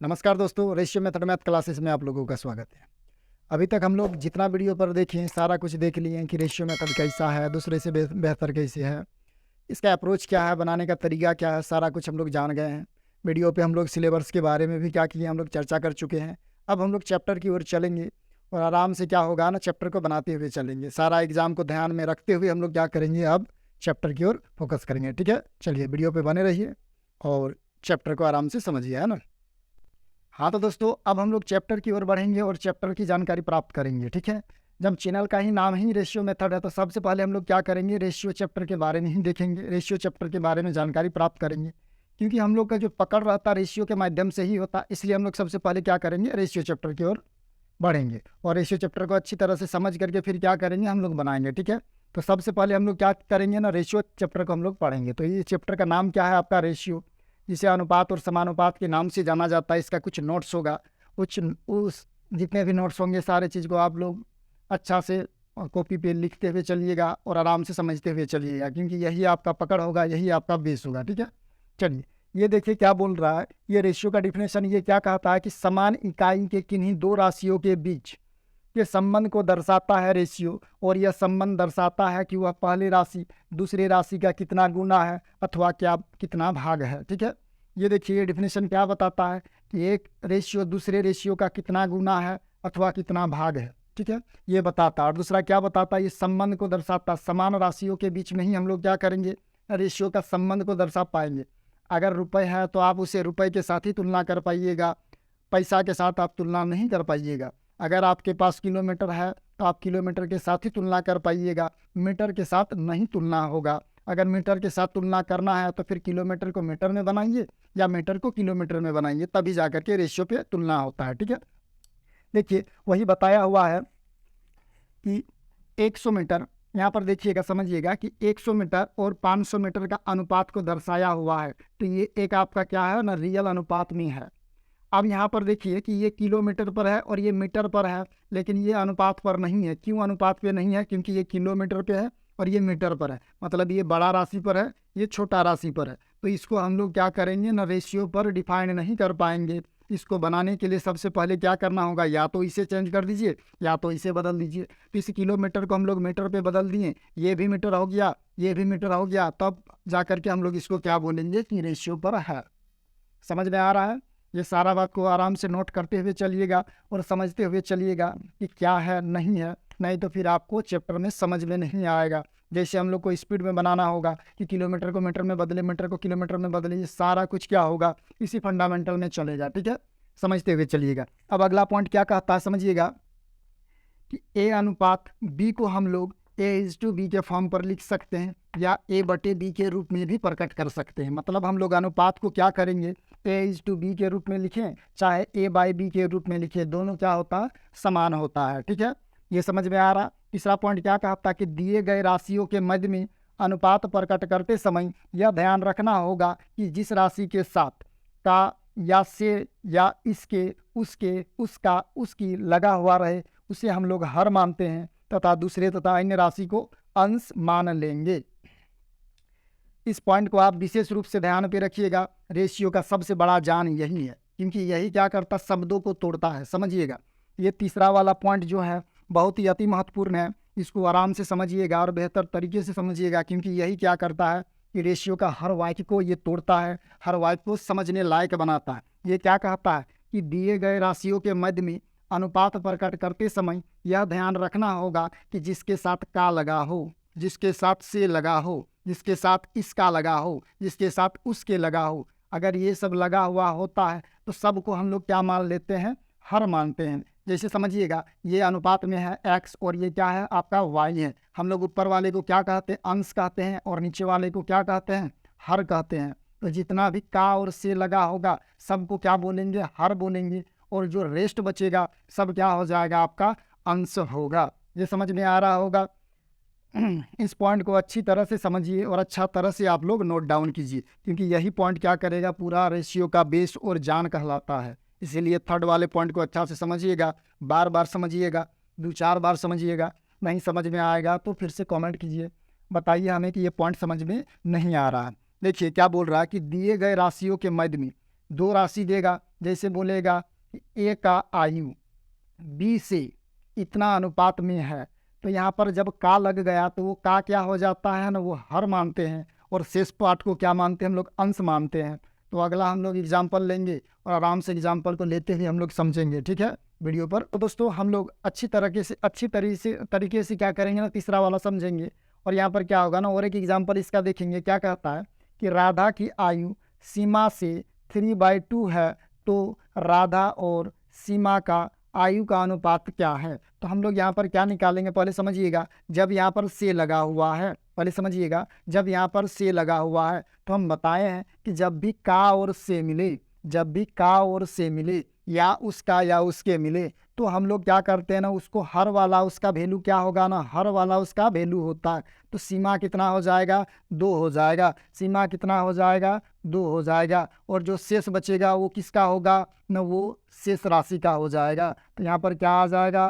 नमस्कार दोस्तों, ratio method math classes में आप लोगों का स्वागत है। अभी तक हम लोग जितना वीडियो पर देखें सारा कुछ देख लिए हैं कि रेशियो मेथड कैसा है, दूसरे से बेहतर कैसे है, इसका अप्रोच क्या है, बनाने का तरीका क्या है, सारा कुछ हम लोग जान गए हैं। वीडियो पे हम लोग सिलेबस के बारे में भी क्या किए हम लोग चर्चा कर चुके हैं। अब हम लोग चैप्टर की ओर चलेंगे और आराम से क्या होगा ना, चैप्टर को बनाते हुए चलेंगे। सारा एग्जाम को ध्यान में रखते हुए हम लोग क्या करेंगे, अब चैप्टर की ओर फोकस करेंगे। ठीक है, चलिए वीडियो पर बने रहिए और चैप्टर को आराम से समझिए, है ना। हाँ तो दोस्तों, अब हम लोग चैप्टर की ओर बढ़ेंगे और चैप्टर की जानकारी प्राप्त करेंगे। ठीक है, जब चैनल का ही नाम ही रेशियो मेथड है तो सबसे पहले हम लोग क्या करेंगे, रेशियो चैप्टर के बारे में ही देखेंगे, रेशियो चैप्टर के बारे में जानकारी प्राप्त करेंगे। क्योंकि हम लोग का जो पकड़ रहता है रेशियो के माध्यम से ही होता, इसलिए हम लोग सबसे पहले क्या करेंगे, रेशियो चैप्टर की ओर बढ़ेंगे और रेशियो चैप्टर को अच्छी तरह से समझ करके फिर क्या करेंगे, हम लोग बनाएंगे। ठीक है, तो सबसे पहले हम लोग क्या करेंगे ना, रेशियो चैप्टर को हम लोग पढ़ेंगे। तो ये चैप्टर का नाम क्या है आपका, रेशियो, जिसे अनुपात और समानुपात के नाम से जाना जाता है। इसका कुछ नोट्स होगा, कुछ उस जितने भी नोट्स होंगे सारे चीज़ को आप लोग अच्छा से कॉपी पे लिखते हुए चलिएगा और आराम से समझते हुए चलिएगा, क्योंकि यही आपका पकड़ होगा, यही आपका बेस होगा। ठीक है, चलिए ये देखिए क्या बोल रहा है, ये रेशियो का डिफिनेशन ये क्या कहता है कि समान इकाई के किन्हीं दो राशियों के बीच ये संबंध को दर्शाता है रेशियो, और यह संबंध दर्शाता है कि वह पहली राशि दूसरी राशि का कितना गुना है अथवा क्या कितना भाग है। ठीक है, ये देखिए ये डिफिनेशन क्या बताता है कि एक रेशियो दूसरे रेशियो का कितना गुना है अथवा कितना भाग है। ठीक है, ये बताता है। और दूसरा क्या बताता है, ये संबंध को दर्शाता, समान राशियों के बीच में ही हम लोग क्या करेंगे, रेशियो का संबंध को दर्शा पाएंगे। अगर रुपए है तो आप उसे रुपए के साथ ही तुलना कर पाइएगा, पैसा के साथ आप तुलना नहीं कर पाइएगा। अगर आपके पास किलोमीटर है तो आप किलोमीटर के साथ ही तुलना कर पाइएगा, मीटर के साथ नहीं तुलना होगा। अगर मीटर के साथ तुलना करना है तो फिर किलोमीटर को मीटर में बनाइए या मीटर को किलोमीटर में बनाइए, तभी जाकर के रेशियो पे तुलना होता है। ठीक है, देखिए वही बताया हुआ है कि 100 मीटर, यहाँ पर देखिएगा समझिएगा कि 100 मीटर और 500 मीटर का अनुपात को दर्शाया हुआ है। तो ये एक आपका क्या है ना, रियल अनुपात में है। अब यहाँ पर देखिए कि ये किलोमीटर पर है और ये मीटर पर है, लेकिन ये अनुपात पर नहीं है। क्यों अनुपात पे नहीं है, क्योंकि ये किलोमीटर पे है और ये मीटर पर है, मतलब ये बड़ा राशि पर है, ये छोटा राशि पर है। तो इसको हम लोग क्या करेंगे ना, रेशियो पर डिफाइन नहीं कर पाएंगे। इसको बनाने के लिए सबसे पहले क्या करना होगा, या तो इसे चेंज कर दीजिए या तो इसे बदल दीजिए। तो इस किलोमीटर को हम लोग मीटर पे बदल दिए, ये भी मीटर हो गया, ये भी मीटर हो गया, तब जा करके हम लोग इसको क्या बोलेंगे कि रेशियो पर है। समझ में आ रहा है, ये सारा बात को आराम से नोट करते हुए चलिएगा और समझते हुए चलिएगा कि क्या है नहीं है, नहीं तो फिर आपको चैप्टर में समझ में नहीं आएगा। जैसे हम लोग को स्पीड में बनाना होगा कि किलोमीटर को मीटर में बदले, मीटर को किलोमीटर में बदले, ये सारा कुछ क्या होगा, इसी फंडामेंटल में चलेगा। ठीक है, समझते हुए चलिएगा। अब अगला पॉइंट क्या कहता है समझिएगा कि ए अनुपात बी को हम लोग A/B के फॉर्म पर लिख सकते हैं या A/B के रूप में भी प्रकट कर सकते हैं। मतलब हम लोग अनुपात को क्या करेंगे, A/B के रूप में लिखें चाहे A/B के रूप में लिखें, दोनों क्या होता है, समान होता है। ठीक है, ये समझ में आ रहा। तीसरा पॉइंट क्या कहता है कि दिए गए राशियों के मध्य में अनुपात प्रकट करते समय यह ध्यान रखना होगा कि जिस राशि के साथ का या से या इसके उसके उसका उसकी लगा हुआ रहे उसे हम लोग हर मानते हैं तथा दूसरे तथा अन्य राशि को अंश मान लेंगे। इस पॉइंट को आप विशेष रूप से ध्यान पे रखिएगा। रेशियो का सबसे बड़ा जान यही है, क्योंकि यही क्या करता, शब्दों को तोड़ता है। समझिएगा, ये तीसरा वाला पॉइंट जो है बहुत ही अति महत्वपूर्ण है। इसको आराम से समझिएगा और बेहतर तरीके से समझिएगा, क्योंकि यही क्या करता है कि रेशियो का हर वाक्य को ये तोड़ता है, हर वाक्य को समझने लायक बनाता है। ये क्या कहता है कि दिए गए राशियों के मध्य में अनुपात प्रकट करते समय यह ध्यान रखना होगा कि जिसके साथ का लगा हो, जिसके साथ से लगा हो, जिसके साथ इसका लगा हो, जिसके साथ उसके लगा हो, अगर ये सब लगा हुआ होता है तो सबको हम लोग क्या मान लेते हैं, हर मानते हैं। जैसे समझिएगा ये अनुपात में है x और ये क्या है आपका y है। हम लोग ऊपर वाले को क्या कहते हैं, अंश कहते हैं, और नीचे वाले को क्या कहते हैं, हर कहते हैं। तो जितना भी का और से लगा होगा सबको क्या बोलेंगे, हर बोलेंगे, और जो रेस्ट बचेगा सब क्या हो जाएगा, आपका अंश होगा। ये समझ में आ रहा होगा। इस पॉइंट को अच्छी तरह से समझिए और अच्छा तरह से आप लोग नोट डाउन कीजिए, क्योंकि यही पॉइंट क्या करेगा, पूरा रेशियो का बेस और जान कहलाता है। इसीलिए थर्ड वाले पॉइंट को अच्छा से समझिएगा, बार बार समझिएगा, 2-4 बार समझिएगा। नहीं समझ में आएगा तो फिर से कमेंट कीजिए, बताइए हमें कि ये पॉइंट समझ में नहीं आ रहा है। देखिए क्या बोल रहा है कि दिए गए राशियों के मध्य में दो राशि देगा, जैसे बोलेगा कि ए का आयु बी से इतना अनुपात में है, तो यहाँ पर जब का लग गया तो वो का क्या हो जाता है ना, वो हर मानते हैं, और शेष पार्ट को क्या मानते हैं हम लोग, अंश मानते हैं। तो अगला हम लोग एग्जाम्पल लेंगे और आराम से एग्जाम्पल को लेते हुए हम लोग समझेंगे, ठीक है, वीडियो पर। तो दोस्तों हम लोग अच्छी तरीके से क्या करेंगे ना, तीसरा वाला समझेंगे। और यहाँ पर क्या होगा ना, और एक एग्जाम्पल इसका देखेंगे। क्या कहता है कि राधा की आयु सीमा से 3/2 है, तो राधा और सीमा का आयु का अनुपात क्या है। तो हम लोग यहाँ पर क्या निकालेंगे, पहले समझिएगा। जब यहाँ पर से लगा हुआ है, पहले समझिएगा, जब यहाँ पर से लगा हुआ है तो हम बताए हैं कि जब भी का और से मिले, जब भी का और से मिले या उसका या उसके मिले, तो हम लोग क्या करते हैं ना, उसको हर वाला उसका वैल्यू क्या होगा ना, हर वाला उसका वैल्यू होता है। तो सीमा कितना हो जाएगा, 2 हो जाएगा। सीमा कितना हो जाएगा, 2 हो जाएगा। और जो शेष बचेगा वो किसका होगा ना, वो शेष राशि का हो जाएगा। तो यहाँ पर क्या आ जाएगा,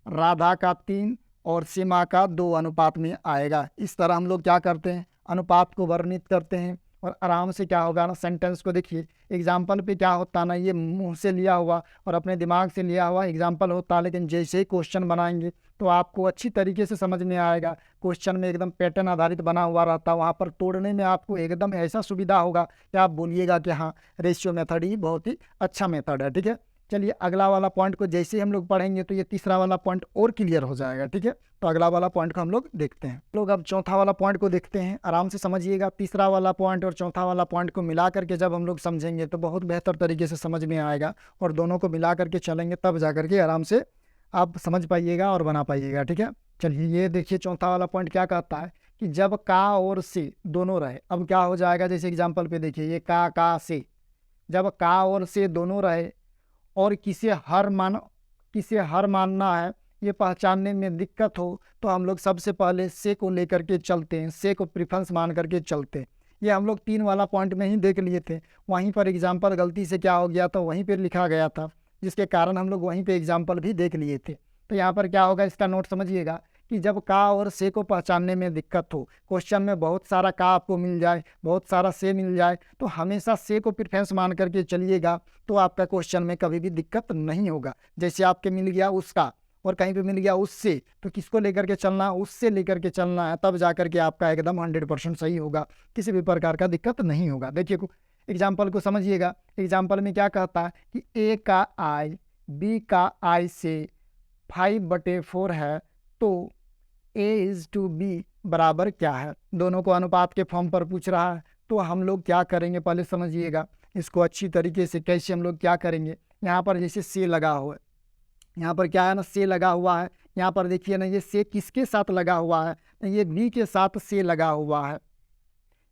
राधा का 3 और सीमा का 2 अनुपात में आएगा। इस तरह हम लोग क्या करते हैं, अनुपात को वर्णित करते हैं। और आराम से क्या होगा ना, सेंटेंस को देखिए। एग्जाम्पल पे क्या होता ना, ये मुंह से लिया हुआ और अपने दिमाग से लिया हुआ एग्जाम्पल होता है, लेकिन जैसे ही क्वेश्चन बनाएंगे तो आपको अच्छी तरीके से समझ में आएगा। क्वेश्चन में एकदम पैटर्न आधारित बना हुआ रहता है, वहाँ पर तोड़ने में आपको एकदम ऐसा सुविधा होगा कि आप बोलिएगा कि हाँ, रेशियो मेथड ही बहुत ही अच्छा मेथड है, ठीक है। चलिए अगला वाला पॉइंट को जैसे ही हम लोग पढ़ेंगे तो ये तीसरा वाला पॉइंट और क्लियर हो जाएगा, ठीक है। तो अगला वाला पॉइंट को हम लोग देखते हैं। लोग अब चौथा वाला पॉइंट को देखते हैं। आराम से समझिएगा, तीसरा वाला पॉइंट और चौथा वाला पॉइंट को मिला करके जब हम लोग समझेंगे तो बहुत बेहतर तरीके से समझ में आएगा, और दोनों को मिला करके चलेंगे तब जा करके आराम से आप समझ पाइएगा और बना पाइएगा, ठीक है। चलिए ये देखिए, चौथा वाला पॉइंट क्या कहता है कि जब का और से दोनों रहे, अब क्या हो जाएगा, जैसे एग्जाम्पल पे देखिए, ये का से, जब का और से दोनों रहे और किसे हर मानना है, ये पहचानने में दिक्कत हो, तो हम लोग सबसे पहले से को लेकर के चलते हैं, से को प्रेफरेंस मान करके चलते हैं। ये हम लोग 3 वाला पॉइंट में ही देख लिए थे। वहीं पर एग्जाम्पल गलती से क्या हो गया था, वहीं पर लिखा गया था, जिसके कारण हम लोग वहीं पे एग्जाम्पल भी देख लिए थे। तो यहाँ पर क्या होगा, इसका नोट समझिएगा कि जब का और से को पहचानने में दिक्कत हो, क्वेश्चन में बहुत सारा का आपको मिल जाए, बहुत सारा से मिल जाए, तो हमेशा से को प्रेफरेंस मान करके चलिएगा, तो आपका क्वेश्चन में कभी भी दिक्कत नहीं होगा। जैसे आपके मिल गया उसका और कहीं पे मिल गया उससे, तो किसको लेकर के चलना है, उससे लेकर के चलना है, तब जा करके आपका एकदम 100% सही होगा, किसी भी प्रकार का दिक्कत नहीं होगा। देखिए एग्जाम्पल को समझिएगा। एग्जाम्पल में क्या कहता है कि ए का आई बी का आई से 5/4 है, तो A/B बराबर क्या है। दोनों को अनुपात के फॉर्म पर पूछ रहा है, तो हम लोग क्या करेंगे, पहले समझिएगा इसको अच्छी तरीके से। कैसे हम लोग क्या करेंगे, यहाँ पर जैसे से लगा हुआ है, यहाँ पर क्या है ना, से लगा हुआ है। यहाँ पर देखिए ना, ये से किसके साथ लगा हुआ है, ये बी के साथ से लगा हुआ है।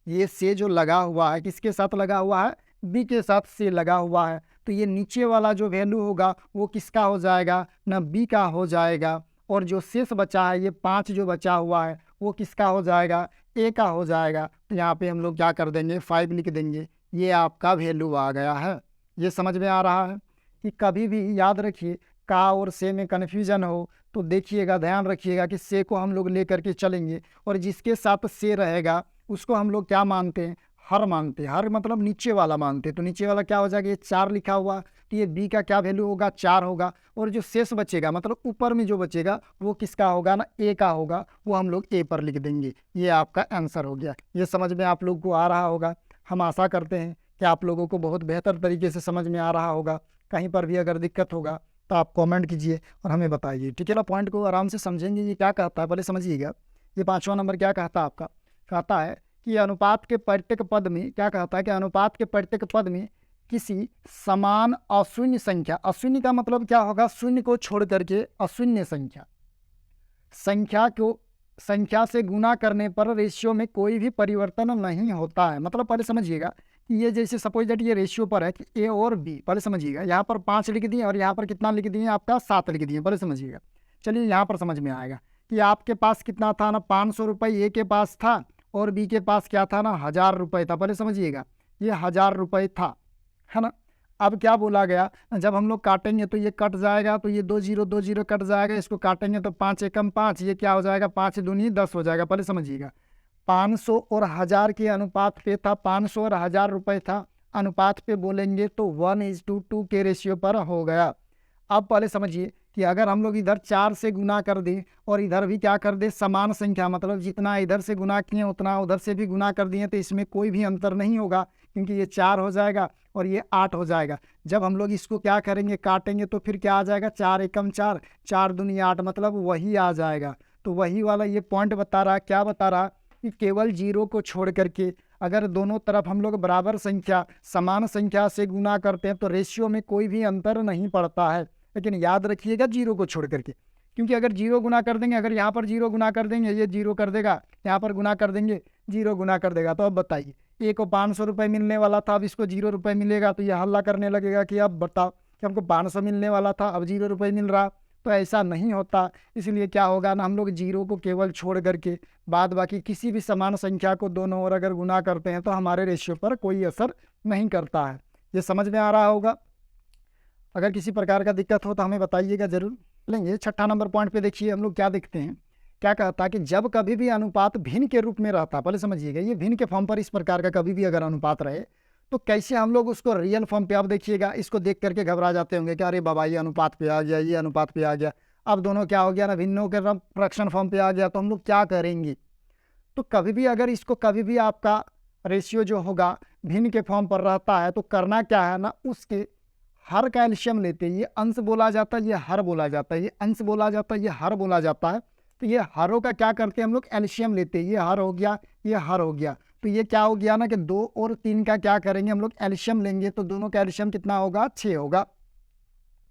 ये से जो लगा हुआ है किसके साथ लगा हुआ है, बी के साथ से लगा हुआ है। तो ये नीचे वाला जो वैल्यू होगा वो किसका हो जाएगा ना, बी का हो जाएगा। और जो शेष बचा है, ये 5 जो बचा हुआ है, वो किसका हो जाएगा, ए का हो जाएगा। तो यहाँ पे हम लोग क्या कर देंगे, 5 लिख देंगे। ये आपका वैल्यू आ गया है। ये समझ में आ रहा है कि कभी भी याद रखिए, का और से में कन्फ्यूजन हो तो देखिएगा, ध्यान रखिएगा कि से को हम लोग ले करके चलेंगे, और जिसके साथ से रहेगा उसको हम लोग क्या मानते हैं, हर मानते हैं। हर मतलब नीचे वाला मानते हैं। तो नीचे वाला क्या हो जाएगा, ये 4 लिखा हुआ, तो ये बी का क्या वैल्यू होगा, 4 होगा। और जो शेष बचेगा मतलब ऊपर में जो बचेगा वो किसका होगा ना, ए का होगा, वो हम लोग ए पर लिख देंगे। ये आपका आंसर हो गया। ये समझ में आप लोग को आ रहा होगा। हम आशा करते हैं कि आप लोगों को बहुत बेहतर तरीके से समझ में आ रहा होगा। कहीं पर भी अगर दिक्कत होगा तो आप कमेंट कीजिए और हमें बताइए, ठीक है ना। पॉइंट को आराम से समझेंगे। ये क्या कहता है पहले समझिएगा। ये 5वां नंबर क्या कहता है आपका, कहता है कि अनुपात के प्रत्येक पद में, क्या कहता है कि अनुपात के प्रत्येक पद में किसी समान अशून्य संख्या, अशून्य का मतलब क्या होगा, शून्य को छोड़ करके अशून्य संख्या से गुना करने पर रेशियो में कोई भी परिवर्तन नहीं होता है। मतलब पहले समझिएगा कि ये जैसे सपोज दैट ये रेशियो पर है कि ए और बी, पहले समझिएगा। यहाँ पर 5 लिख दिए और यहाँ पर कितना लिख दिए, आपका 7 लिख दिए, पहले समझिएगा। चलिए यहाँ पर समझ में आएगा कि आपके पास कितना था ना, 500 रुपये ए के पास था और बी के पास क्या था ना, 1000 रुपये था। पहले समझिएगा, ये 1000 रुपये था, है ना। अब क्या बोला गया, जब हम लोग काटेंगे तो ये कट जाएगा, तो ये 2 0 कट जाएगा। इसको काटेंगे तो 5 एकम 5, ये क्या हो जाएगा, 5 दूनी 10 हो जाएगा। पहले समझिएगा, 500 और 1000 के अनुपात पे था, 500 और 1000 रुपये था। अनुपात पे बोलेंगे तो 1:2 के रेशियो पर हो गया। अब पहले समझिए कि अगर हम लोग इधर 4 से गुना कर दें और इधर भी क्या कर दें समान संख्या, मतलब जितना इधर से गुना किए उतना उधर से भी गुना कर दिए, तो इसमें कोई भी अंतर नहीं होगा, क्योंकि ये 4 हो जाएगा और ये 8 हो जाएगा। जब हम लोग इसको क्या करेंगे काटेंगे तो फिर क्या आ जाएगा 4 एकम 4, 4 दूनी 8, मतलब वही आ जाएगा। तो वही वाला ये पॉइंट बता रहा, क्या बता रहा कि केवल 0 को छोड़ करके अगर दोनों तरफ हम लोग बराबर संख्या समान संख्या से गुना करते हैं तो रेशियो में कोई भी अंतर नहीं पड़ता है। लेकिन याद रखिएगा 0 को छोड़ करके, क्योंकि अगर 0 गुना कर देंगे, अगर यहाँ पर 0 गुना कर देंगे ये 0 कर देगा, यहाँ पर गुना कर देंगे 0 गुना कर देगा। तो अब बताइए ए को 500 रुपये मिलने वाला था, अब इसको 0 रुपये मिलेगा, तो ये हल्ला करने लगेगा कि अब बताओ कि हमको 500 मिलने वाला था अब 0 रुपये मिल रहा। तो ऐसा नहीं होता, इसलिए क्या होगा ना, हम लोग 0 को केवल छोड़ करके बाद बाकी किसी भी समान संख्या को दोनों ओर अगर गुना करते हैं तो हमारे रेशियो पर कोई असर नहीं करता है। ये समझ में आ रहा होगा। अगर किसी प्रकार का दिक्कत हो तो हमें बताइएगा जरूर। लेंगे 6ठा नंबर पॉइंट पे देखिए हम लोग क्या देखते हैं, क्या कहता है कि जब कभी भी अनुपात भिन्न के रूप में रहता, पहले समझिएगा ये भिन्न के फॉर्म पर इस प्रकार का कभी भी अगर अनुपात रहे तो कैसे हम लोग उसको रियल फॉर्म पे, अब देखिएगा इसको देख करके घबरा जाते होंगे कि अरे बाबा ये अनुपात पे आ गया, ये अनुपात पे आ गया, अब दोनों क्या हो गया ना भिन्नों के फ्रैक्शन फॉर्म पे आ गया, तो हम लोग क्या करेंगे। तो कभी भी अगर इसको कभी भी आपका रेशियो जो होगा भिन्न के फॉर्म पर रहता है तो करना क्या है ना, उसके हर का एलसीएम लेते हैं। ये अंश बोला जाता है, ये हर बोला जाता है, ये अंश बोला जाता है, ये हर बोला जाता है। तो ये हरों का क्या करते हैं हम लोग एलसीएम लेते हैं, ये हर हो गया, ये हर हो गया। तो ये क्या हो गया ना कि 2 और 3 का क्या करेंगे हम लोग एलसीएम लेंगे, तो दोनों का एलसीएम कितना होगा 6 होगा।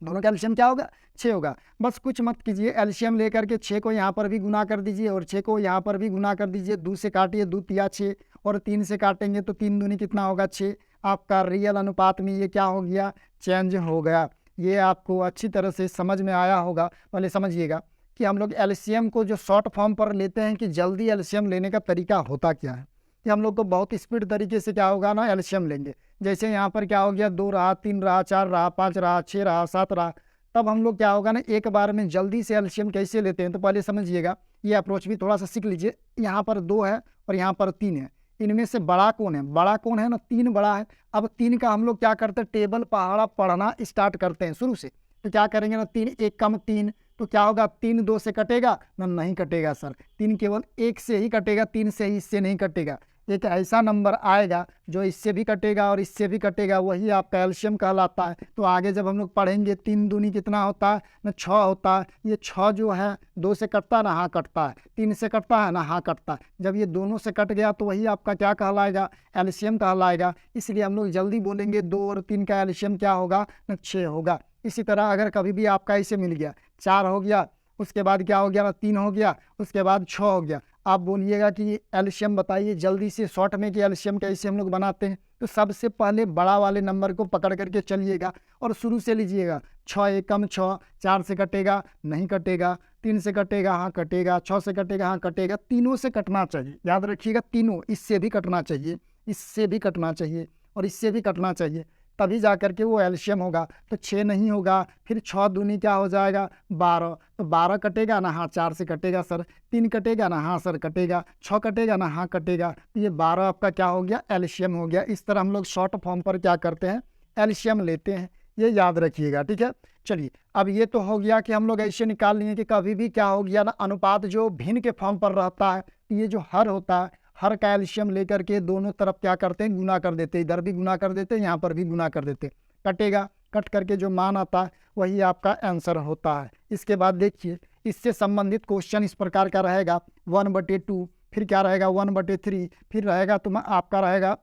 दोनों का एलसीएम क्या होगा 6 होगा। बस कुछ मत कीजिए, एलसीएम लेकर के 6 को यहाँ पर भी गुना कर दीजिए और 6 को यहाँ पर भी गुना कर दीजिए। 2 से काटिए 2 तिया 6 और 3 से काटेंगे तो 3 दूनी कितना होगा 6। आपका रियल अनुपात में ये क्या हो गया चेंज हो गया। ये आपको अच्छी तरह से समझ में आया होगा। पहले समझिएगा कि हम लोग एलसीएम को जो शॉर्ट फॉर्म पर लेते हैं कि जल्दी एलसीएम लेने का तरीका होता क्या है कि हम लोग को बहुत स्पीड तरीके से क्या होगा ना एलसीएम लेंगे। जैसे यहाँ पर क्या हो गया 2 रहा, 3 रहा, 4 रहा, 5 रहा, 6 रहा, 7 रहा, तब हम लोग क्या होगा ना एक बार में जल्दी से एलसीएम कैसे लेते हैं। तो पहले समझिएगा ये अप्रोच भी थोड़ा सा सीख लीजिए। यहाँ पर 2 है और यहाँ पर 3 है, इनमें से बड़ा कौन है, बड़ा कौन है ना 3 बड़ा है। अब 3 का हम लोग क्या करते हैं टेबल पहाड़ा पढ़ना स्टार्ट करते हैं शुरू से। तो क्या करेंगे ना 3 1 कम 3, तो क्या होगा 3 2 से कटेगा ना, नहीं कटेगा सर, 3 केवल 1 से ही कटेगा, 3 से ही इससे नहीं कटेगा। एक ऐसा नंबर आएगा जो इससे भी कटेगा और इससे भी कटेगा, वही आपका एलसीएम कहलाता है। तो आगे जब हम लोग पढ़ेंगे 3 दूनी कितना होता है ना 6 होता है। ये 6 जो है 2 से कटता है ना, हाँ कटता है, 3 से कटता है ना, हाँ कटता है। जब ये दोनों से कट गया तो वही आपका क्या कहलाएगा एलसीएम कहलाएगा। इसलिए हम लोग जल्दी बोलेंगे 2 और 3 का एलसीएम क्या होगा ना 6 होगा। इसी तरह अगर कभी भी आपका इसे मिल गया 4 हो गया, उसके बाद क्या हो गया ना 3 हो गया, उसके बाद 6 हो गया, आप बोलिएगा कि एलसीएम बताइए जल्दी से शॉर्ट में कि एलसीएम कैसे हम लोग बनाते हैं। तो सबसे पहले बड़ा वाले नंबर को पकड़ करके चलिएगा और शुरू से लीजिएगा। 6 एकम 6, 4 से कटेगा नहीं कटेगा, 3 से कटेगा हाँ कटेगा, 6 से कटेगा हाँ कटेगा, तीनों से कटना चाहिए। याद रखिएगा तीनों, इससे भी कटना चाहिए, इससे भी कटना चाहिए और इससे भी कटना चाहिए, तभी जा करके वो एलसीएम होगा। तो 6 नहीं होगा, फिर 6 दूनी क्या हो जाएगा 12, तो 12 कटेगा ना, हाँ 4 से कटेगा सर, 3 कटेगा ना, हाँ सर कटेगा, 6 कटेगा ना, हाँ कटेगा। तो ये 12 आपका क्या हो गया एलसीएम हो गया। इस तरह हम लोग शॉर्ट फॉर्म पर क्या करते हैं एलसीएम लेते हैं, ये याद रखिएगा, ठीक है। चलिए अब ये तो हो गया कि हम लोग ऐसे निकाल लिए कि कभी भी क्या हो गया ना अनुपात जो भिन्न के फॉर्म पर रहता है, ये जो हर होता है, हर का एलसीएम लेकर के दोनों तरफ क्या करते हैं गुना कर देते हैं, इधर भी गुना कर देते हैं, यहाँ पर भी गुना कर देते हैं, कटेगा, कट करके जो मान आता है वही आपका आंसर होता है। इसके बाद देखिए इससे संबंधित क्वेश्चन इस प्रकार का रहेगा 1/2, फिर क्या रहेगा 1/3, फिर रहेगा आपका रहेगा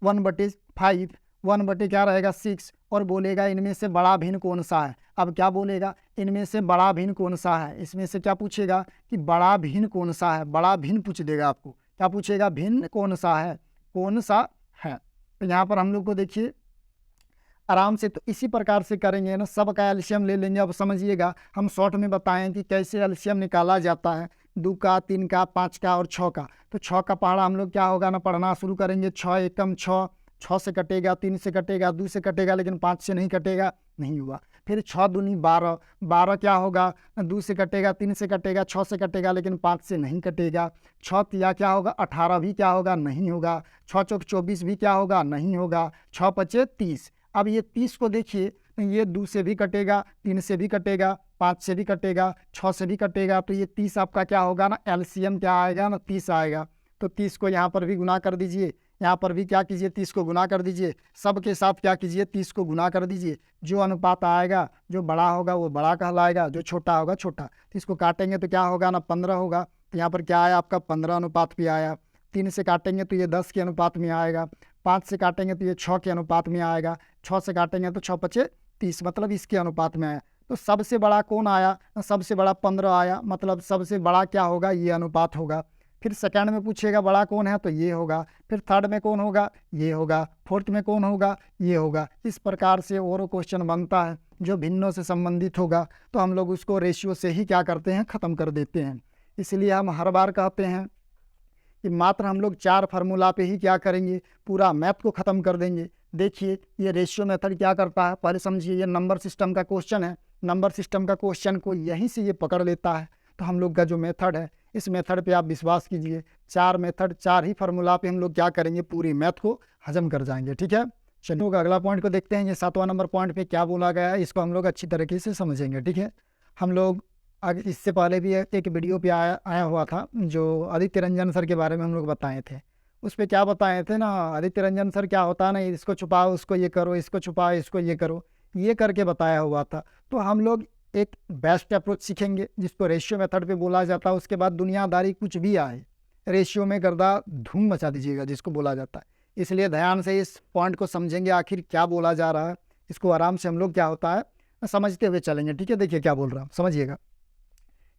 1/5, 1 क्या रहेगा 6, और बोलेगा इनमें से बड़ा भिन्न कौन सा है। अब क्या बोलेगा इनमें से बड़ा भिन्न कौन सा है, इसमें से क्या पूछेगा कि बड़ा भिन्न कौन सा है, बड़ा भिन्न पूछ देगा आपको, क्या पूछेगा भिन्न कौन सा है, कौन सा है। तो यहाँ पर हम लोग को देखिए आराम से तो इसी प्रकार से करेंगे ना, सब का एलसीएम ले लेंगे। अब समझिएगा हम शॉर्ट में बताएं कि कैसे एलसीएम निकाला जाता है 2 का, 3 का, 5 का और 6 का। तो 6 का पहाड़ा हम लोग क्या होगा ना पढ़ना शुरू करेंगे। 6 एकम 6, 6 से कटेगा, 3 से कटेगा, 2 से कटेगा, लेकिन 5 से नहीं कटेगा, नहीं हुआ। फिर 6 दूनी 12, 12 क्या होगा, 2 से कटेगा, 3 से कटेगा, 6 से कटेगा, लेकिन 5 से नहीं कटेगा। 6 तिया क्या होगा, 18 भी क्या होगा, नहीं होगा। 6 चौक 24 भी क्या होगा, नहीं होगा। 6 पचे 30। अब ये 30 को देखिए, ये 2 से भी कटेगा, 3 से भी कटेगा, 5 से भी कटेगा, 6 से भी कटेगा, तो ये 30 आपका क्या होगा ना, एलसीएम क्या आएगा ना, 30 आएगा। तो 30 को यहाँ पर भी गुना कर दीजिए, यहाँ पर भी क्या कीजिए, 30 को गुना कर दीजिए, सब के साथ क्या कीजिए, 30 को गुना कर दीजिए। जो अनुपात आएगा, जो बड़ा होगा वो बड़ा कहलाएगा, जो छोटा होगा छोटा। तो इसको काटेंगे तो क्या होगा ना, 15 होगा। तो यहाँ पर क्या आया आपका, 15 अनुपात भी आया। 3 से काटेंगे तो ये 10 के अनुपात में आएगा। 5 से काटेंगे तो ये 6 के अनुपात में आएगा। 6 से काटेंगे तो 6 पचे 30, मतलब इसके अनुपात में आया। तो सबसे बड़ा कौन आया, सबसे बड़ा 15 आया, मतलब सबसे बड़ा क्या होगा, ये अनुपात होगा। फिर सेकंड में पूछेगा बड़ा कौन है, तो ये होगा। फिर थर्ड में कौन होगा, ये होगा। फोर्थ में कौन होगा, ये होगा। इस प्रकार से और क्वेश्चन बनता है जो भिन्नों से संबंधित होगा, तो हम लोग उसको रेशियो से ही क्या करते हैं, ख़त्म कर देते हैं। इसलिए हम हर बार कहते हैं कि मात्र हम लोग 4 फार्मूला पे ही क्या करेंगे, पूरा मैथ को ख़त्म कर देंगे। देखिए ये रेशियो मेथड क्या करता है, पहले समझिए। ये नंबर सिस्टम का क्वेश्चन है, नंबर सिस्टम का क्वेश्चन को यहीं से ये पकड़ लेता है। तो हम लोग का जो मेथड है, इस मेथड पे आप विश्वास कीजिए, 4 मेथड, 4 ही फार्मूला पे हम लोग क्या करेंगे, पूरी मैथ को हजम कर जाएंगे। ठीक है, चलिए अगला पॉइंट को देखते हैं। ये 7वां नंबर पॉइंट पे क्या बोला गया है, इसको हम लोग अच्छी तरीके से समझेंगे। ठीक है, हम लोग आगे इससे पहले भी एक वीडियो पे आया हुआ था, जो आदित्य रंजन सर के बारे में हम लोग बताए थे। उस पर क्या बताए थे ना, आदित्य रंजन सर क्या होता है ना, इसको छुपाओ उसको ये करो, इसको छुपाओ इसको ये करो, ये करके बताया हुआ था। तो हम लोग एक बेस्ट अप्रोच सीखेंगे जिसको रेशियो मेथड पे बोला जाता है। उसके बाद दुनियादारी कुछ भी आए, रेशियो में गर्दा धूम मचा दीजिएगा जिसको बोला जाता है। इसलिए ध्यान से इस पॉइंट को समझेंगे, आखिर क्या बोला जा रहा है। इसको आराम से हम लोग क्या होता है समझते हुए चलेंगे। ठीक है, देखिए क्या बोल रहा हूँ, समझिएगा।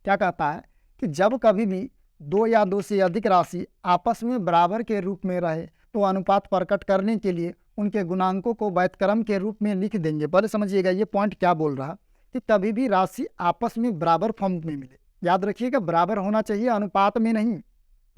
क्या कहता है कि जब कभी भी 2 या 2 से अधिक राशि आपस में बराबर के रूप में रहे, तो अनुपात प्रकट करने के लिए उनके गुणांकों को व्युत्क्रम के रूप में लिख देंगे। पहले समझिएगा ये पॉइंट क्या बोल रहा है, कि कभी भी राशि आपस में बराबर फॉर्म में मिले। याद रखिएगा, बराबर होना चाहिए, अनुपात में नहीं।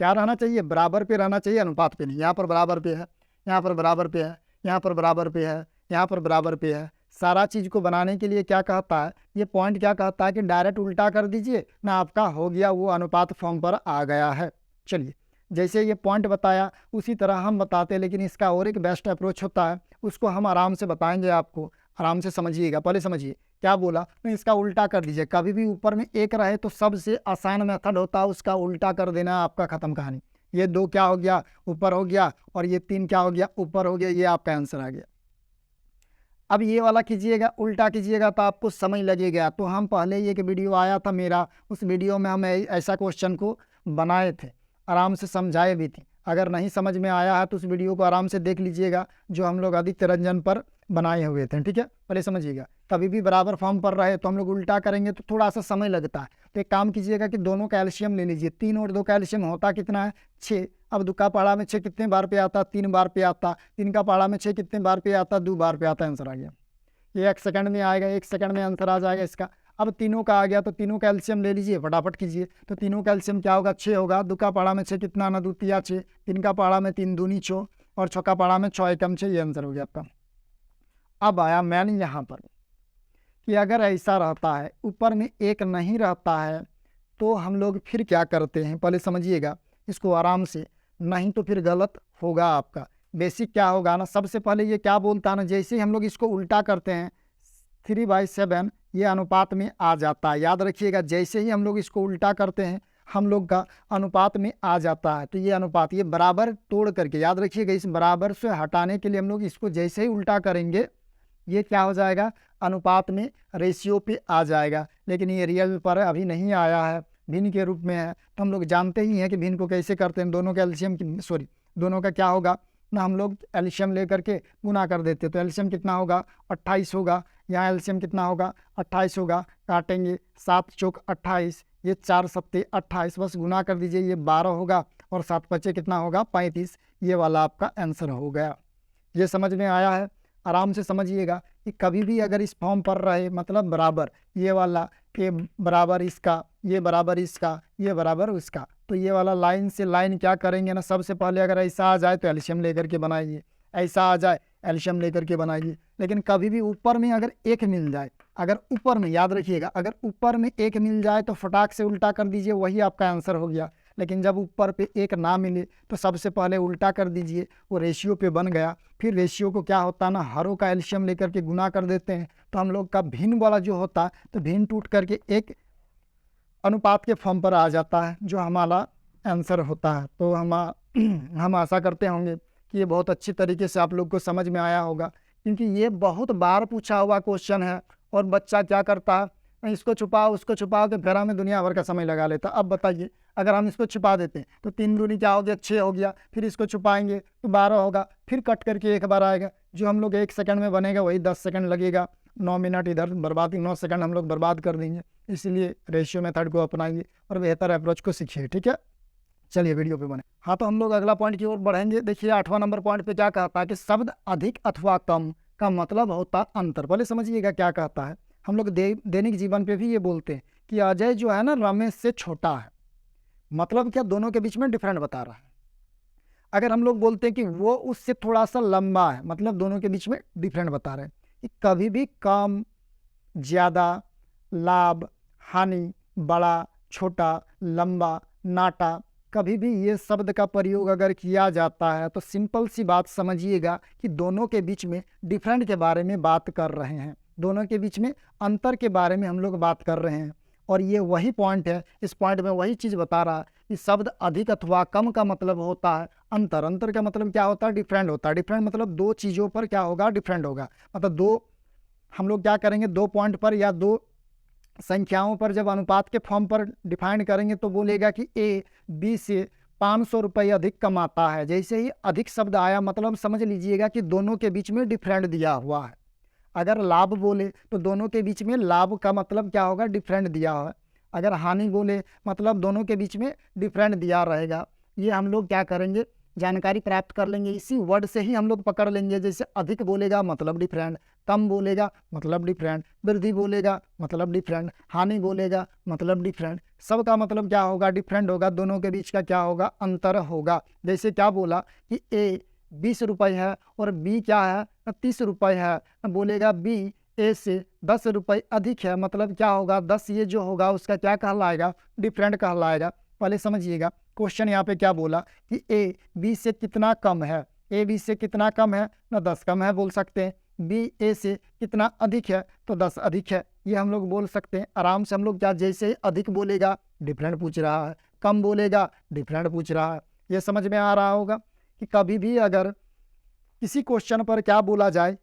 क्या रहना चाहिए, बराबर पे रहना चाहिए, अनुपात पे नहीं। यहाँ पर बराबर पे है, यहाँ पर बराबर पे है, यहाँ पर बराबर पे है, यहाँ पर बराबर पे है। सारा चीज़ को बनाने के लिए क्या कहता है, ये पॉइंट क्या कहता है कि डायरेक्ट उल्टा कर दीजिए ना, आपका हो गया वो अनुपात फॉर्म पर आ गया है। चलिए, जैसे ये पॉइंट बताया उसी तरह हम बताते हैं, लेकिन इसका और एक बेस्ट अप्रोच होता है, उसको हम आराम से बताएंगे आपको। आराम से समझिएगा, पहले समझिए क्या बोला। तो इसका उल्टा कर दीजिए, कभी भी ऊपर में एक रहे तो सबसे आसान मेथड होता है उसका उल्टा कर देना, आपका ख़त्म कहानी। ये 2 क्या हो गया, ऊपर हो गया, और ये 3 क्या हो गया, ऊपर हो गया। ये आपका आंसर आ गया। अब ये वाला कीजिएगा, उल्टा कीजिएगा तो आपको समझ लगेगा। तो हम पहले ही एक वीडियो आया था मेरा, उस वीडियो में हम ऐसा क्वेश्चन को बनाए थे, आराम से समझाए भी थे। अगर नहीं समझ में आया है तो उस वीडियो को आराम से देख लीजिएगा, जो हम लोग आदित्य रंजन पर बनाए हुए थे। ठीक है, पहले समझिएगा। कभी भी बराबर फॉर्म पर रहे तो हम लोग उल्टा करेंगे तो थोड़ा सा समय लगता है। तो एक काम कीजिएगा कि दोनों का एलसीएम ले लीजिए। 3 और 2 का एलसीएम होता कितना है, 6। अब 2 का पहाड़ा में 6 कितने बार पे आता, 3 बार पे आता। 3 का पहाड़ा में 6 कितने बार पे आता, 2 बार पे आता। आंसर आ गया। ये 1 सेकंड में आएगा, 1 सेकंड में आंसर आ जाएगा इसका। अब तीनों का आ गया तो तीनों का एलसीएम ले लीजिए, फटाफट कीजिए। तो तीनों का एलसीएम क्या होगा, 6 होगा। 2 का पहाड़ा में 6 कितना ना, 2 तिया 6। 3 का पहाड़ा में 3 दूनी 6, और 6 का पहाड़ा में 6 एकम 6। ये आंसर हो गया आपका। अब आया मैंने यहाँ पर कि अगर ऐसा रहता है, ऊपर में 1 नहीं रहता है, तो हम लोग फिर क्या करते हैं, पहले समझिएगा इसको आराम से, नहीं तो फिर गलत होगा आपका। बेसिक क्या होगा ना, सबसे पहले ये क्या बोलता है ना, जैसे ही हम लोग इसको उल्टा करते हैं 3/7 ये अनुपात में आ जाता है। याद रखिएगा, जैसे ही हम लोग इसको उल्टा करते हैं हम लोग का अनुपात में आ जाता है। तो ये अनुपात, ये बराबर तोड़ करके, याद रखिएगा, इस बराबर से हटाने के लिए हम लोग इसको जैसे ही उल्टा करेंगे ये क्या हो जाएगा, अनुपात में, रेशियो पे आ जाएगा। लेकिन ये रियल पर अभी नहीं आया है, भिन्न के रूप में है। तो हम लोग जानते ही हैं कि भिन्न को कैसे करते हैं। दोनों का एलसीएम दोनों का क्या होगा ना, हम लोग एलसीएम ले करके गुना कर देते। तो एलसीएम कितना होगा, 28 होगा। यहाँ एलसीएम कितना होगा, 28 होगा। काटेंगे, 7 चौक 28, ये 4 सत्ते 28, बस गुना कर दीजिए, ये 12 होगा, और 7 बचे कितना होगा, 35। ये वाला आपका आंसर हो गया। ये समझ में आया है। आराम से समझिएगा कि कभी भी अगर इस फॉर्म पर रहे, मतलब बराबर, ये वाला, ये बराबर इसका, ये बराबर इसका, ये बराबर उसका, तो ये वाला लाइन से लाइन क्या करेंगे ना, सबसे पहले अगर ऐसा आ जाए तो एलसीएम लेकर के बनाइए। ऐसा आ जाए, एल्शियम लेकर के बनाइए। लेकिन कभी भी ऊपर में अगर एक मिल जाए, अगर ऊपर में, याद रखिएगा, अगर ऊपर में एक मिल जाए तो फटाक से उल्टा कर दीजिए, वही आपका आंसर हो गया। लेकिन जब ऊपर पे एक ना मिले तो सबसे पहले उल्टा कर दीजिए, वो रेशियो पे बन गया। फिर रेशियो को क्या होता है ना, हरों का एल्शियम लेकर के गुना कर देते हैं, तो हम लोग का भिन्न वाला जो होता है, तो भिन्न टूट करके एक अनुपात के फॉर्म पर आ जाता है, जो हमारा आंसर होता है। तो हम आशा करते होंगे कि ये बहुत अच्छी तरीके से आप लोग को समझ में आया होगा, क्योंकि ये बहुत बार पूछा हुआ क्वेश्चन है। और बच्चा क्या करता है, इसको छुपाओ उसको छुपाओ के फेरा में दुनिया भर का समय लगा लेता। अब बताइए, अगर हम इसको छुपा देते हैं तो 3 दूनी क्या हो गया, 6 हो गया। फिर इसको छुपाएंगे तो 12 होगा, फिर कट करके एक बार आएगा। जो हम लोग 1 सेकंड में बनेगा वही 10 सेकंड लगेगा। 9 मिनट इधर बर्बाद, 9 सेकंड हम लोग बर्बाद कर देंगे। इसलिए रेशियो मेथड को अपनाइए और बेहतर अप्रोच को सीखिए, ठीक है। चलिए वीडियो पे बने। हाँ, तो हम लोग अगला पॉइंट की ओर बढ़ेंगे। देखिए 8वां नंबर पॉइंट पे क्या कहता है कि शब्द अधिक अथवा कम का मतलब होता अंतर। पहले समझिएगा क्या कहता है। हम लोग दैनिक जीवन पे भी ये बोलते हैं कि अजय जो है ना रमेश से छोटा है, मतलब क्या, दोनों के बीच में डिफरेंट बता रहा है। अगर हम लोग बोलते हैं कि वो उससे थोड़ा सा लंबा है, मतलब दोनों के बीच में डिफरेंट बता रहे हैं। कि कभी भी कम, ज़्यादा, लाभ, हानि, बड़ा, छोटा, लंबा, नाटा, कभी भी ये शब्द का प्रयोग अगर किया जाता है तो सिंपल सी बात समझिएगा कि दोनों के बीच में डिफरेंट के बारे में बात कर रहे हैं, दोनों के बीच में अंतर के बारे में हम लोग बात कर रहे हैं। और ये वही पॉइंट है, इस पॉइंट में वही चीज़ बता रहा है कि शब्द अधिक अथवा कम का मतलब होता है अंतर। अंतर का मतलब क्या होता है, डिफरेंट होता है। डिफरेंट मतलब दो चीज़ों पर क्या होगा, डिफरेंट होगा। मतलब दो, हम लोग क्या करेंगे, 2 पॉइंट पर या 2 संख्याओं पर जब अनुपात के फॉर्म पर डिफाइन करेंगे तो बोलेगा कि ए बी से 500 रुपये अधिक कमाता है। जैसे ही अधिक शब्द आया, मतलब समझ लीजिएगा कि दोनों के बीच में डिफरेंट दिया हुआ है। अगर लाभ बोले तो दोनों के बीच में लाभ का मतलब क्या होगा, डिफरेंट दिया है। अगर हानि बोले मतलब दोनों के बीच में डिफरेंट दिया रहेगा। ये हम लोग क्या करेंगे, जानकारी प्राप्त कर लेंगे, इसी वर्ड से ही हम लोग पकड़ लेंगे। जैसे अधिक बोलेगा मतलब डिफरेंट, कम बोलेगा मतलब डिफरेंट, वृद्धि बोलेगा मतलब डिफरेंट, हानि बोलेगा मतलब डिफरेंट। सबका मतलब क्या होगा, डिफरेंट होगा। दोनों के बीच का क्या होगा, अंतर होगा। जैसे क्या बोला कि ए 20 रुपये है और बी क्या है, 30 रुपये है, बोलेगा बी ए से 10 रुपये अधिक है, मतलब क्या होगा, 10 ये जो होगा उसका क्या कहलाएगा, डिफरेंट कहलाएगा। पहले समझिएगा क्वेश्चन यहाँ पे क्या बोला कि ए बी से कितना कम है। ए बी से कितना कम है ना, 10 कम है बोल सकते हैं। बी ए से कितना अधिक है तो 10 अधिक है, ये हम लोग बोल सकते हैं आराम से। हम लोग क्या, जैसे अधिक बोलेगा डिफरेंट पूछ रहा है, कम बोलेगा डिफरेंट पूछ रहा है। ये समझ में आ रहा होगा कि कभी भी अगर किसी क्वेश्चन पर क्या बोला जाए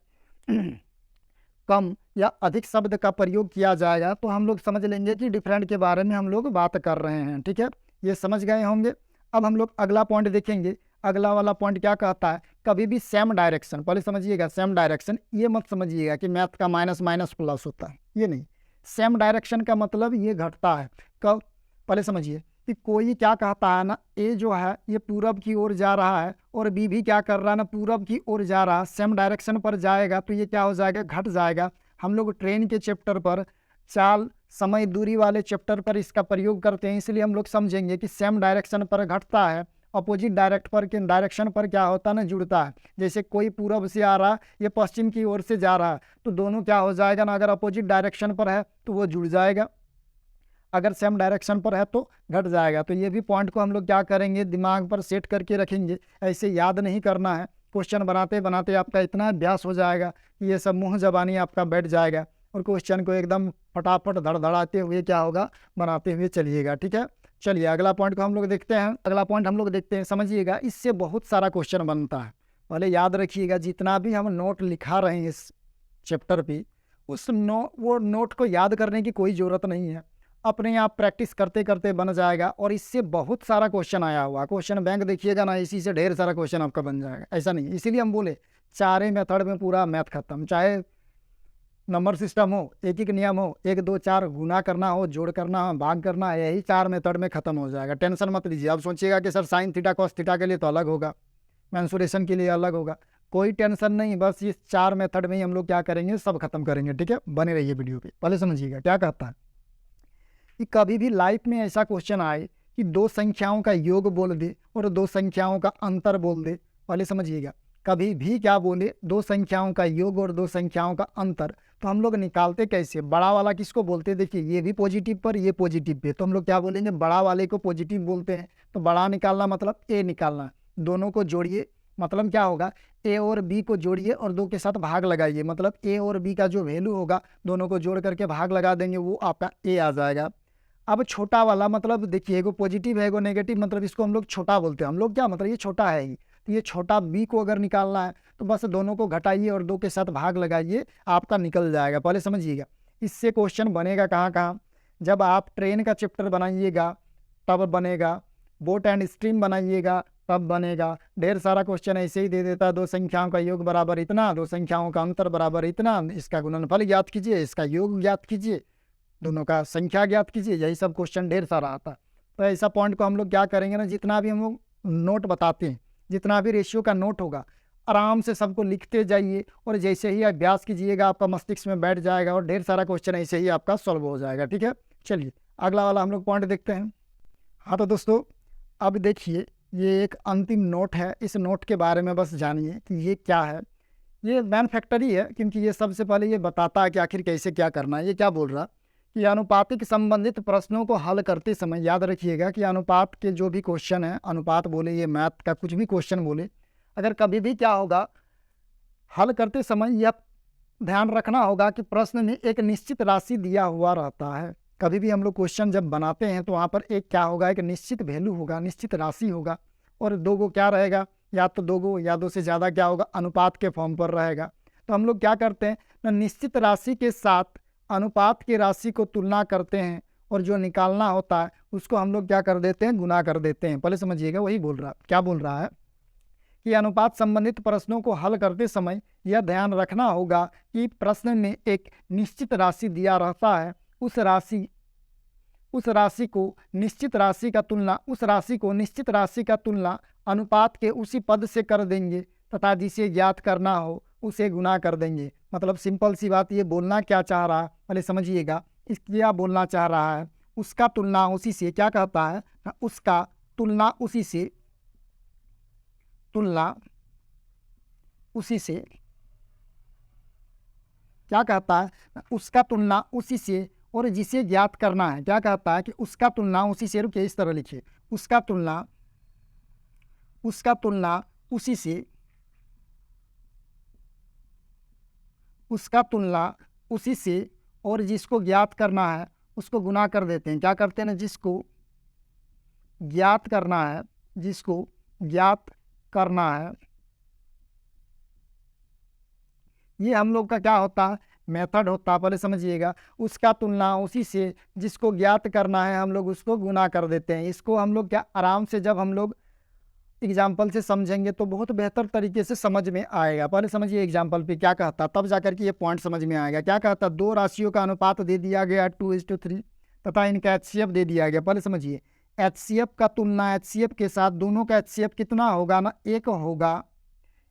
कम या अधिक शब्द का प्रयोग किया जाएगा तो हम लोग समझ लेंगे कि डिफरेंट के बारे में हम लोग बात कर रहे हैं, ठीक है। ये समझ गए होंगे। अब हम लोग अगला पॉइंट देखेंगे। अगला वाला पॉइंट क्या कहता है, कभी भी सेम डायरेक्शन। पहले समझिएगा सेम डायरेक्शन, ये मत समझिएगा कि मैथ का माइनस माइनस प्लस होता है, ये नहीं। सेम डायरेक्शन का मतलब ये घटता है कब, पहले समझिए कि कोई क्या कहता है ना, ए जो है ये पूरब की ओर जा रहा है और बी भी क्या कर रहा है ना, पूरब की ओर जा रहा है। सेम डायरेक्शन पर जाएगा तो ये क्या हो जाएगा, घट जाएगा। हम लोग ट्रेन के चैप्टर पर, चाल समय दूरी वाले चैप्टर पर इसका प्रयोग करते हैं, इसलिए हम लोग समझेंगे कि सेम डायरेक्शन पर घटता है, अपोजिट डायरेक्शन पर क्या होता है ना, जुड़ता है। जैसे कोई पूरब से आ रहा है, ये पश्चिम की ओर से जा रहा है, तो दोनों क्या हो जाएगा ना, अगर अपोजिट डायरेक्शन पर है तो वो जुड़ जाएगा, अगर सेम डायरेक्शन पर है तो घट जाएगा। तो ये भी पॉइंट को हम लोग क्या करेंगे, दिमाग पर सेट करके रखेंगे। ऐसे याद नहीं करना है, क्वेश्चन बनाते बनाते आपका इतना अभ्यास हो जाएगा कि ये सब मुँह जबानी आपका बैठ जाएगा और क्वेश्चन को एकदम फटाफट धड़धड़ाते हुए क्या होगा, बनाते हुए चलिएगा, ठीक है। चलिए अगला पॉइंट को हम लोग देखते हैं। अगला पॉइंट हम लोग देखते हैं, समझिएगा, इससे बहुत सारा क्वेश्चन बनता है। पहले याद रखिएगा, जितना भी हम नोट लिखा रहे हैं इस चैप्टर पे, वो नोट को याद करने की कोई ज़रूरत नहीं है, अपने आप प्रैक्टिस करते करते बन जाएगा। और इससे बहुत सारा क्वेश्चन आया हुआ, क्वेश्चन बैंक देखिएगा ना, इसी से ढेर सारा क्वेश्चन आपका बन जाएगा। ऐसा नहीं, इसीलिए हम बोले चारे मेथड में पूरा मैथ खत्म। चाहे नंबर सिस्टम हो, एक एक नियम हो, 1 2 4 गुना करना हो, जोड़ करना हो, भाग करना है, यही 4 मेथड में खत्म हो जाएगा। टेंशन मत लीजिए। अब सोचिएगा कि sir sine theta cos theta के लिए तो अलग होगा, मेंसुरेशन के लिए अलग होगा, कोई टेंशन नहीं। बस ये 4 मेथड में ही हम लोग क्या करेंगे, सब खत्म करेंगे, ठीक है। बने रहिए वीडियो पे। पहले समझिएगा क्या कहता है कि कभी भी लाइफ में ऐसा क्वेश्चन आए कि 2 संख्याओं का योग बोल दे और 2 संख्याओं का अंतर बोल दे। पहले समझिएगा, कभी भी क्या बोले, दो संख्याओं का योग और दो संख्याओं का अंतर, तो हम लोग निकालते कैसे? बड़ा वाला किसको बोलते हैं? देखिए ये भी पॉजिटिव पर, ये पॉजिटिव पे, तो हम लोग क्या बोलेंगे? बड़ा वाले को पॉजिटिव बोलते हैं। तो बड़ा निकालना मतलब ए निकालना, दोनों को जोड़िए, मतलब क्या होगा? ए और बी को जोड़िए और दो के साथ भाग लगाइए, मतलब ए और बी का जो वैल्यू होगा दोनों को जोड़ करके भाग लगा देंगे, वो आपका ए आ जाएगा। अब छोटा वाला मतलब देखिए, एगो पॉजिटिव है एगो नेगेटिव, मतलब इसको हम लोग छोटा बोलते हैं। हम लोग क्या मतलब ये छोटा है ही, तो ये छोटा बी को अगर निकालना है तो बस दोनों को घटाइए और दो के साथ भाग लगाइए, आपका निकल जाएगा। पहले समझिएगा, इससे क्वेश्चन बनेगा कहाँ कहाँ? जब आप ट्रेन का चैप्टर बनाइएगा तब बनेगा, बोट एंड स्ट्रीम बनाइएगा तब बनेगा। ढेर सारा क्वेश्चन ऐसे ही दे देता है, दो संख्याओं का योग बराबर इतना, दो संख्याओं का अंतर बराबर इतना, इसका गुणनफल ज्ञात कीजिए, इसका योग ज्ञात कीजिए, दोनों का संख्या ज्ञात कीजिए, यही सब क्वेश्चन ढेर सारा आता है। तो ऐसा पॉइंट को हम लोग क्या करेंगे ना, जितना भी हम लोग नोट बताते हैं, जितना भी रेशियो का नोट होगा, आराम से सबको लिखते जाइए और जैसे ही अभ्यास कीजिएगा आपका मस्तिष्क में बैठ जाएगा और ढेर सारा क्वेश्चन ऐसे ही आपका सॉल्व हो जाएगा। ठीक है, चलिए अगला वाला हम लोग पॉइंट देखते हैं। हाँ तो दोस्तों, अब देखिए ये एक अंतिम नोट है, इस नोट के बारे में बस जानिए कि ये क्या है। ये मैन फैक्टरी है, क्योंकि ये सबसे पहले ये बताता है कि आखिर कैसे क्या करना है। ये क्या बोल रहा कि अनुपातिक संबंधित प्रश्नों को हल करते समय याद रखिएगा कि अनुपात के जो भी क्वेश्चन है, अनुपात बोले ये मैथ का कुछ भी क्वेश्चन बोले, अगर कभी भी क्या होगा हल करते समय यह ध्यान रखना होगा कि प्रश्न में एक निश्चित राशि दिया हुआ रहता है। कभी भी हम लोग क्वेश्चन जब बनाते हैं तो वहाँ पर एक क्या होगा, एक निश्चित वैल्यू होगा, निश्चित राशि होगा, और दो गो क्या रहेगा, या तो दो गो या दो से ज़्यादा क्या होगा, अनुपात के फॉर्म पर रहेगा। तो हम लोग क्या करते हैं ना, निश्चित राशि के साथ अनुपात की राशि को तुलना करते हैं और जो निकालना होता है उसको हम लोग क्या कर देते हैं, गुना कर देते हैं। पहले समझिएगा, वही बोल रहा क्या बोल रहा है कि अनुपात संबंधित प्रश्नों को हल करते समय यह ध्यान रखना होगा कि प्रश्न में एक निश्चित राशि दिया रहता है, उस राशि को निश्चित राशि का तुलना अनुपात के उसी पद से कर देंगे तथा जिसे ज्ञात करना हो उसे गुना कर देंगे। मतलब सिंपल सी बात, ये बोलना क्या चाह रहा है पहले समझिएगा। क्या बोलना चाह रहा है, उसका तुलना उसी से, क्या कहता है, उसका तुलना उसी से क्या कहता है, उसका तुलना उसी से और जिसे ज्ञात करना है, क्या कहता है कि उसका तुलना उसी से, रुकिए इस तरह लिखिए, उसका तुलना उसी से और जिसको ज्ञात करना है उसको गुना कर देते हैं। क्या करते हैं ना, जिसको ज्ञात करना है ये हम लोग का क्या होता है, मेथड होता है। पहले समझिएगा, उसका तुलना उसी से जिसको ज्ञात करना है हम लोग उसको गुना कर देते हैं। इसको हम लोग क्या आराम से जब हम लोग एग्जाम्पल से समझेंगे तो बहुत बेहतर तरीके से समझ में आएगा। पहले समझिए एग्जाम्पल पे क्या कहता, तब जाकर के ये पॉइंट समझ में आएगा। क्या कहता, दो राशियों का अनुपात दे दिया गया 2:3 तथा इनका HCF दे दिया गया। पहले समझिए, HCF का तुलना HCF के साथ, दोनों का HCF कितना होगा ना, एक होगा।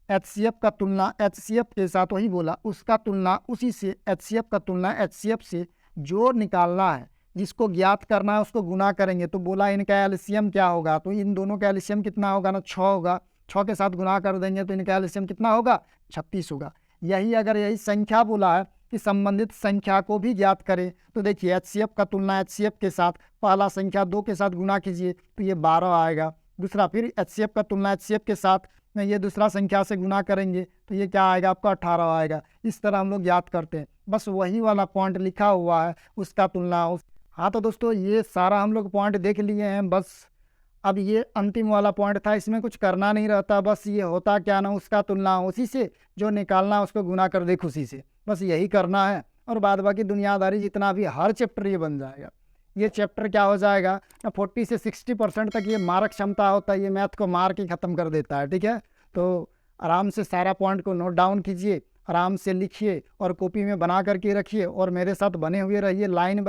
HCF का तुलना HCF के साथ, वही बोला, उसका तुलना उसी से, HCF का तुलना HCF से जो निकालना है, जिसको ज्ञात करना है उसको गुना करेंगे। तो बोला इनका एलसीएम क्या होगा, तो इन दोनों का एलसीएम कितना होगा ना, 6 होगा। 6 के साथ गुना कर देंगे तो इनका एलसीएम कितना होगा, 36 होगा। यही संख्या बोला है कि संबंधित संख्या को भी ज्ञात करें, तो देखिए HCF का तुलना HCF के साथ, पहला संख्या 2 के साथ गुना कीजिए तो ये 12 आएगा। दूसरा फिर HCF का तुलना HCF के साथ ये दूसरा संख्या से गुना करेंगे तो ये क्या आएगा, आपका 18 आएगा। इस तरह हम लोग याद करते हैं, बस वही वाला पॉइंट लिखा हुआ है, उसका तुलना उस। हाँ तो दोस्तों, ये सारा हम लोग पॉइंट देख लिए हैं। बस अब ये अंतिम वाला पॉइंट था, इसमें कुछ करना नहीं रहता, बस ये होता क्या ना, उसका तुलना उसी से, जो निकालना उसको गुना कर दे खुशी से, बस यही करना है। और बाद बाकी दुनियादारी जितना भी, हर चैप्टर ये बन जाएगा। ये चैप्टर क्या हो जाएगा ना, 40 से 60% तक ये मारक क्षमता होता है, ये मैथ को मार के ख़त्म कर देता है। ठीक है, तो आराम से सारा पॉइंट को नोट डाउन कीजिए, आराम से लिखिए और कॉपी में बना करके रखिए और मेरे साथ बने हुए रहिए लाइन बाय